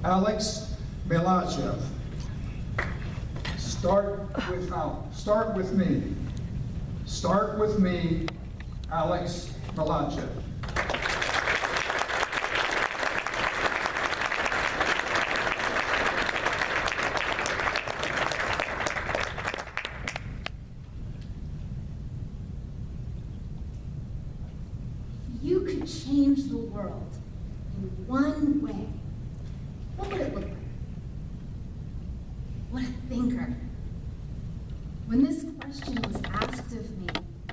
Alex Milaychev. Start with me. Start with me, Alex Milaychev. You could change the world in one way. What would it look like? What a thinker. When this question was asked of me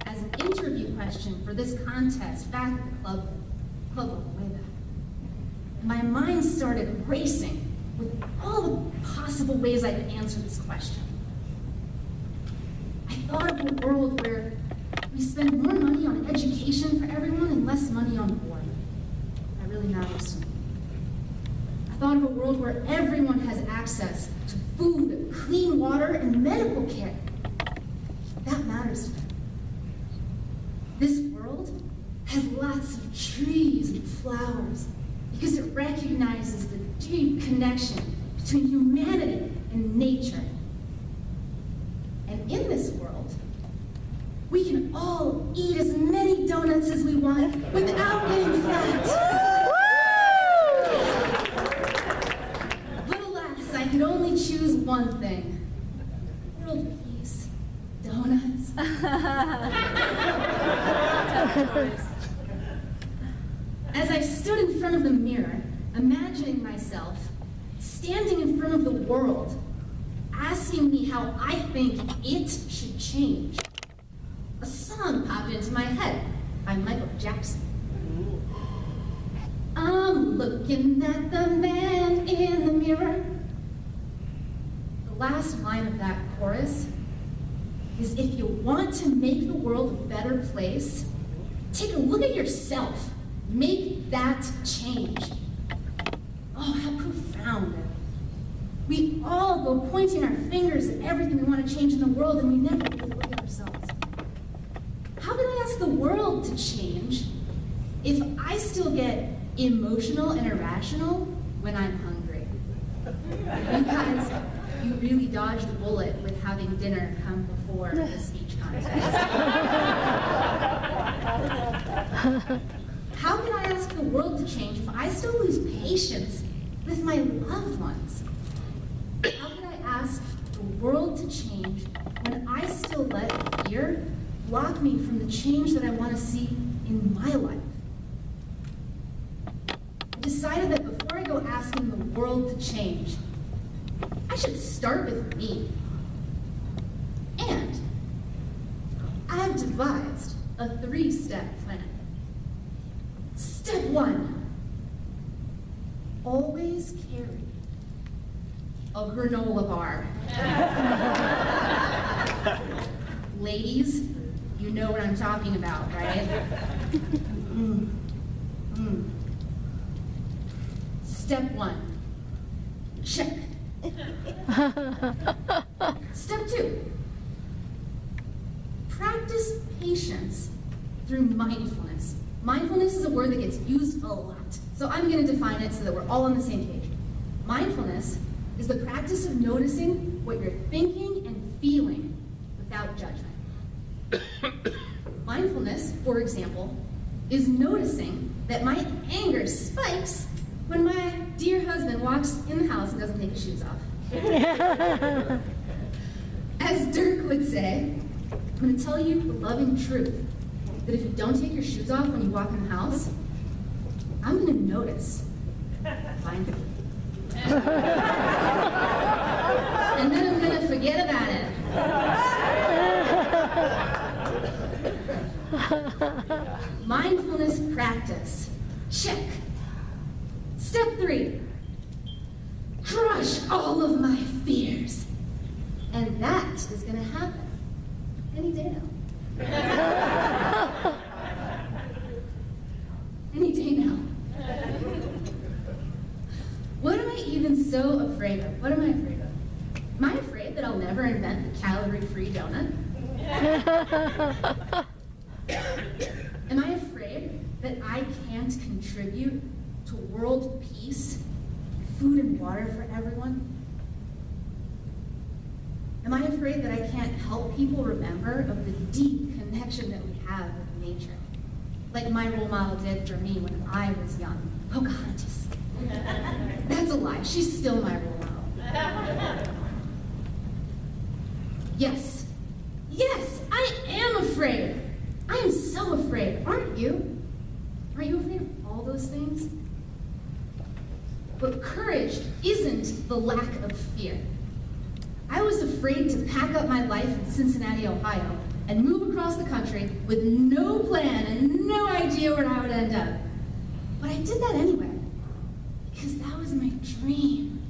as an interview question for this contest back at the club level way back, my mind started racing with all the possible ways I could answer this question. I thought of a world where we spend more money on education for everyone and less money on war. That really matters to me. I thought of a world where everyone has access to food, clean water, and medical care. That matters to me. This world has lots of trees and flowers because it recognizes the deep connection between humanity and nature. And in this world, we can all eat as many donuts as we want without getting fat. But alas, I could only choose one thing. World peace. Donuts. As I stood in front of the mirror, imagining myself standing in front of the world, asking me how I think it should change, a song popped into my head by Michael Jackson. I'm looking at the man in the mirror. The last line of that chorus is, if you want to make the world a better place, take a look at yourself. Make that change. Oh, how profound. We all go pointing our fingers at everything we want to change in the world, and we never really look at ourselves. How can I ask the world to change if I still get emotional and irrational when I'm hungry? You guys, you really dodged a bullet with having dinner come before the speech contest. How can I ask the world to change if I still lose patience with my loved ones? How can I ask the world to change when I still let fear block me from the change that I want to see in my life? I decided that before I go asking the world to change, I should start with me. And I've devised a 3-step plan. Step 1, always carry a granola bar. Ladies, you know what I'm talking about, right? Step 1, check. Step 2, practice patience through mindfulness. Mindfulness is a word that gets used a lot, so I'm going to define it so that we're all on the same page. Mindfulness is the practice of noticing what you're thinking and feeling without judgment. Mindfulness, for example, is noticing that my anger spikes when my dear husband walks in the house and doesn't take his shoes off. As Dirk would say, I'm going to tell you the loving truth that if you don't take your shoes off when you walk in the house, I'm going to notice mindfully. And then I'm going to forget about it. Mindfulness practice. Check. Step 3. Crush all of my fears. And that is going to happen any day now. Any day now. What am I even so afraid of? What am I afraid of? Am I afraid that I'll never invent the calorie-free donut? Am I afraid that I can't contribute to world peace food and water for everyone? Am I afraid that I can't help people remember of the deep connection that we have with nature? Like my role model did for me when I was young, Pocahontas. That's a lie, she's still my role model. Yes, I am afraid. I am so afraid, aren't you? Aren't you afraid of all those things? But courage isn't the lack of fear. I was afraid to pack up my life in Cincinnati, Ohio, and move across the country with no plan and no idea where I would end up. But I did that anyway, because that was my dream.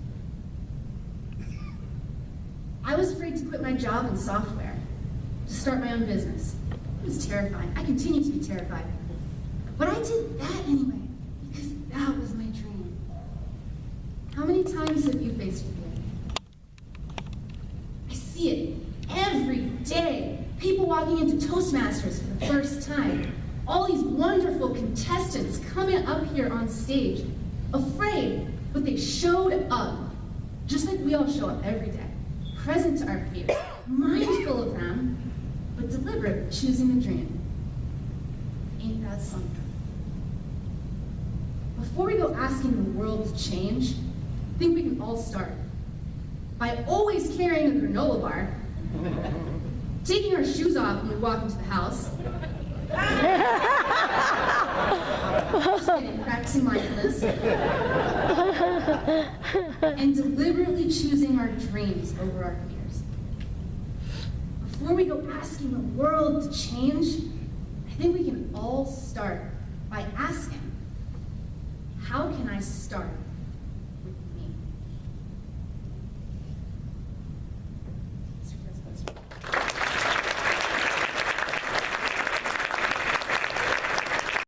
I was afraid to quit my job in software, to start my own business. It was terrifying. I continue to be terrified. But I did that anyway, because that was my dream. How many times have you faced fear? I see it every day. People walking into Toastmasters for the first time. All these wonderful contestants coming up here on stage, afraid, but they showed up, just like we all show up every day, present to our fears, mindful of them, but deliberate, choosing the dream. Ain't that something? Before we go asking the world to change, I think we can all start by always carrying a granola bar, taking our shoes off when we walk into the house, just kidding, practicing mindfulness, and deliberately choosing our dreams over our fears. Before we go asking the world to change, I think we can all start by asking, how can I start?